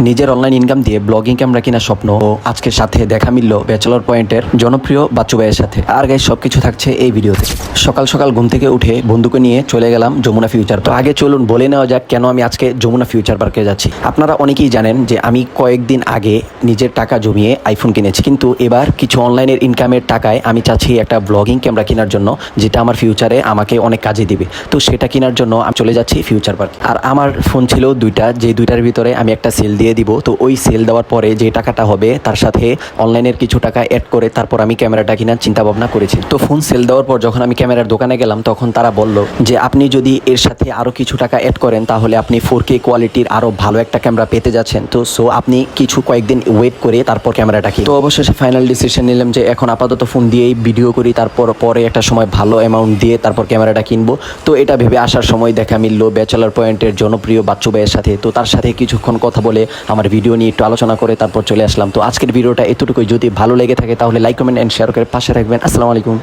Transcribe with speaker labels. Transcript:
Speaker 1: নিজের online income দিয়ে blogging camera কিনা স্বপ্ন ও আজকের সাথে দেখা মিলল ব্যাচেলর পয়েন্টের জনপ্রিয় বাচ্চু ভাইয়ের সাথে। আর গাইস সবকিছু থাকছে এই ভিডিওতে। সকাল সকাল ঘুম থেকে উঠে বন্ধুকে নিয়ে চলে গেলাম যমুনা ফিউচার পার্ক। আগে চলুন বলে নেওয়া যাক কেন আমি আজকে যমুনা ফিউচার পার্কে যাচ্ছি। আপনারা অনেকেই জানেন যে আমি কয়েকদিন আগে নিজের টাকা জমিয়ে আইফোন কিনেছি, কিন্তু এবার কিছু অনলাইনের ইনকামের টাকায় আমি চাচ্ছি একটা ব্লগিং ক্যামেরা কেনার জন্য, যেটা আমার ফিউচারে আমাকে অনেক কাজে দিবে। তো সেটা কেনার জন্য আমি চলে যাচ্ছি ফিউচার পার্ক। আর আমার ফোন ছিল দুইটা, যে দুইটার ভিতরে আমি একটা সেল দিয়ে দিব। তো ওই সেল দেওয়ার পরে যে টাকাটা হবে তার সাথে অনলাইনের কিছু টাকা অ্যাড করে তারপর আমি ক্যামেরাটা কেনার চিন্তা ভাবনা করেছি। তো ফোন সেল দেওয়ার পর যখন আমি ক্যামেরার দোকানে গেলাম তখন তারা বলল যে আপনি যদি এর সাথে আরও কিছু টাকা অ্যাড করেন তাহলে আপনি 4K কোয়ালিটির আরও ভালো একটা ক্যামেরা পেতে যাচ্ছেন। তো আপনি কয়েকদিন ওয়েট করে তারপর ক্যামেরাটা কিনুন। তো অবশেষে ফাইনাল ডিসিশন নিলাম যে এখন আপাতত ফোন দিয়েই ভিডিও করি, তারপর পরে একটা সময় ভালো অ্যামাউন্ট দিয়ে তারপর ক্যামেরাটা কিনবো। তো এটা ভেবে আসার সময় দেখা মিলল ব্যাচেলর পয়েন্টের জনপ্রিয় বাচ্চু ভাইয়ের সাথে। তো তার সাথে কিছুক্ষণ কথা বলে আমার ভিডিও নিয়ে একটু আলোচনা করে তারপর চলে আসলাম। তো আজকের ভিডিওটা এতটুকুই। যদি ভালো লেগে থাকে তাহলে লাইক, কমেন্ট এন্ড শেয়ার করে পাশে রাখবেন। আসসালামু আলাইকুম।